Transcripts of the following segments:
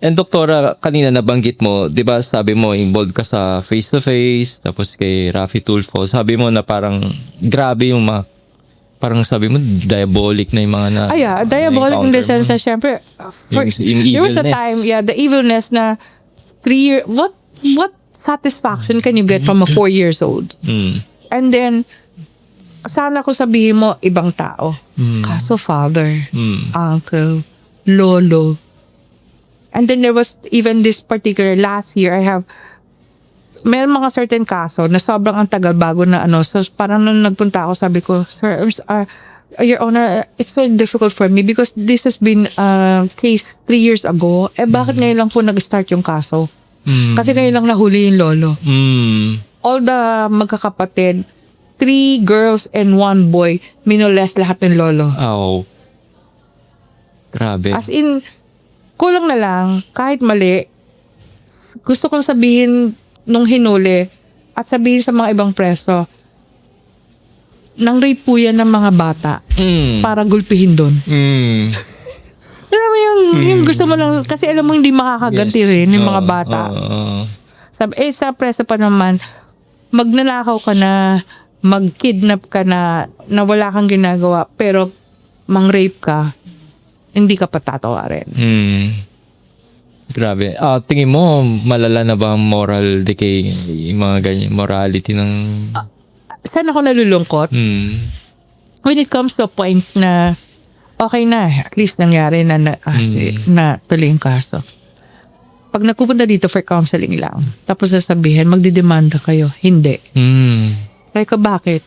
And doktora, kanina nabanggit mo, 'di ba, sabi mo involved ka sa face to face, tapos kay Raffy Tulfo. Sabi mo na parang grabe yung parang sabi mo diabolic na yung mga diabolic in the sense na syempre yung there was a evilness. time, the evilness na 3 year, what satisfaction can you get from a 4 years old? And then sana ko sabihin mo ibang tao. Kaso father, uncle, lolo. And then there was even this particular last year, may mga certain kaso na sobrang ang tagal bago na so parang nung nagpunta ako, sabi ko, Sir, Your Honor, it's so difficult for me because this has been a case 3 years ago. Bakit ngayon lang po nag-start yung kaso? Kasi ngayon lang nahuli yung lolo. All the magkakapatid, 3 girls and 1 boy, minolest lahat ng lolo. Oh. Grabe. As in, kulang na lang, kahit mali, gusto kong sabihin nung hinuli at sabihin sa mga ibang preso, nang rape po yan ng mga bata para gulpihin doon. Alam mo yung gusto mo lang, kasi alam mo hindi makakaganti rin yung mga bata. Sabi, sa preso pa naman, magnanakaw ka na, mag-kidnap ka na wala kang ginagawa, pero mang-rape ka, hindi ka patatawarin. Grabe. Tingin mo, malala na ba ang moral decay, yung mga ganyan, morality ng... Saan ako nalulungkot? When it comes to a point na okay na, at least nangyari na na tuloy yung kaso. Pag nagpupunta dito for counseling lang, tapos sasabihin, magdidemanda kayo. Hindi. Kaya ka bakit?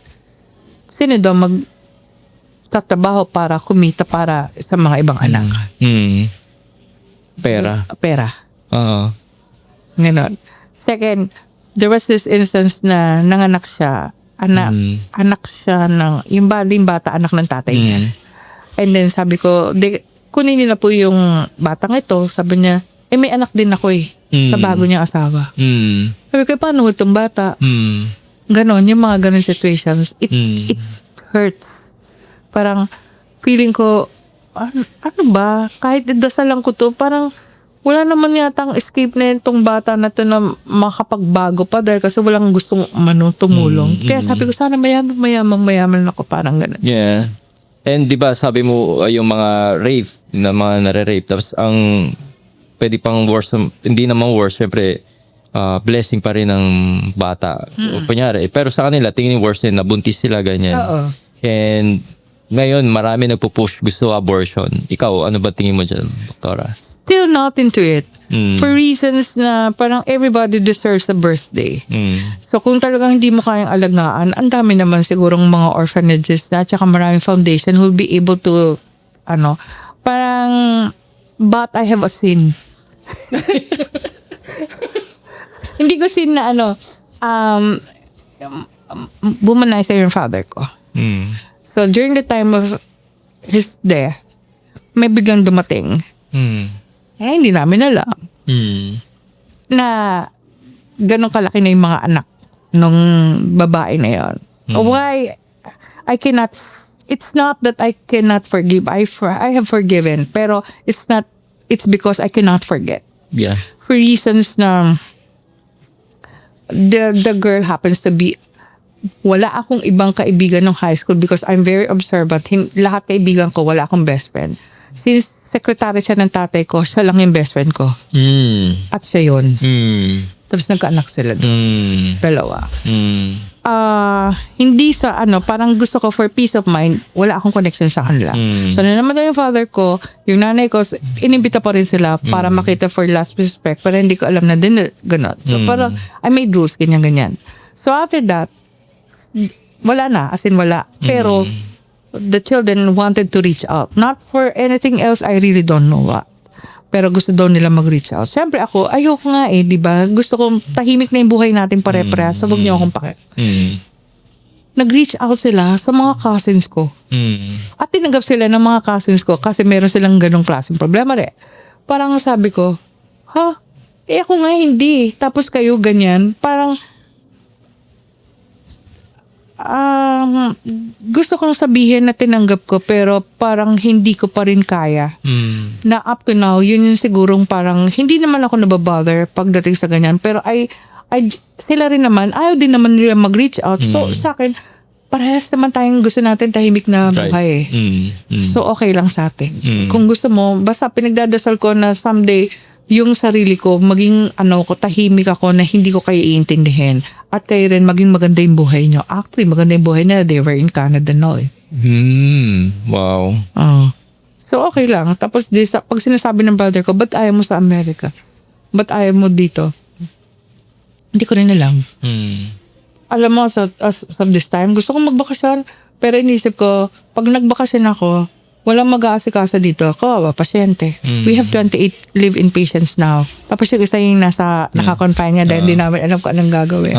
Sino daw magtatrabaho para kumita para sa mga ibang anak? Pera. Oo. Ganon. Second, there was this instance na nanganak siya. Anak siya ng, yung bata, anak ng tatay niya. And then sabi ko, kunin nila po yung batang ito. Sabi niya, may anak din ako sa bago niyang asawa. Sabi ko, paano itong bata? Ganon, yung mga ganon situations. It hurts. Parang, feeling ko, ano ba? Kahit dasalan ko to, parang wala naman yatang escape na itong bata na to na makapagbago pa dahil kasi walang gustong tumulong. Kaya sabi ko, sana mayaman ako, parang ganun. Yeah. And di ba sabi mo yung mga rape, na mga nare-rape, tapos ang pwede pang worse, hindi naman worse, syempre, blessing pa rin ng bata. Kunyari, pero sa kanila, tingin worse din, nabuntis sila, ganyan. Oo. And ngayon, marami nagpo-push gusto abortion. Ikaw, ano ba tingin mo dyan, doktora? Still not into it. For reasons na parang everybody deserves a birthday. So kung talagang hindi mo kayang alagaan, ang dami naman sigurong mga orphanages na, tsaka maraming foundation who will be able to, parang, but I have a sin. Hindi ko sin na womanizer yung father ko. So, during the time of his death, may biglang dumating. Hindi namin alam. Na ganun kalaki na yung mga anak nung babae na yun. Why? It's not that I cannot forgive. I have forgiven. Pero it's because I cannot forget. Yeah. For reasons na the girl happens to be, wala akong ibang kaibigan ng high school because I'm very observant. Lahat kaibigan ko, wala akong best friend. Since secretary siya ng tatay ko, siya lang yung best friend ko. At siya yun. Tapos nagkaanak sila doon. Dalawa. Hindi sa parang gusto ko for peace of mind, wala akong connection sa kanila. So na naman yung father ko, yung nanay ko, inimbita pa rin sila para makita for last respect, pero hindi ko alam na din gano'n. So parang I made rules, ganyan. So after that, wala na, as in wala. Pero the children wanted to reach out. Not for anything else, I really don't know what. Pero gusto daw nila mag-reach out. Siyempre ako, ayoko nga di ba? Gusto kong tahimik na yung buhay natin pare-parehas. So, huwag niyo akong Nag-reach out sila sa mga cousins ko. At tinanggap sila ng mga cousins ko kasi meron silang ganong klaseng problema rin. Parang sabi ko, ako nga hindi. Tapos kayo ganyan. Parang, gusto kong sabihin na tinanggap ko pero parang hindi ko pa rin kaya. Na up to now, yun yung sigurong parang hindi naman ako nababother pagdating sa ganyan. Pero sila rin naman, ayaw din naman nila mag-reach out. So sa akin, parehas naman tayong gusto natin tahimik na buhay. So okay lang sa atin. Kung gusto mo, basta pinagdadasal ko na someday yung sarili ko, maging tahimik ako na hindi ko kayo iintindihin. At kayo rin, maging maganda yung buhay nyo. Actually, maganda yung buhay nila. They were in Canada now eh. Wow. So, okay lang. Tapos, pag sinasabi ng brother ko, ba't ayaw mo sa Amerika? Ba't ayaw mo dito? Hindi ko rin alam. Alam mo, as of this time, gusto kong magbakasyon. Pero inisip ko, pag nagbakasyon ako, walang mag-aasikaso dito. Kawawa, pasyente. We have 28 live-in patients now. Tapos yung isa yung nasa naka-confine nga dahil hindi namin alam kung anong gagawin.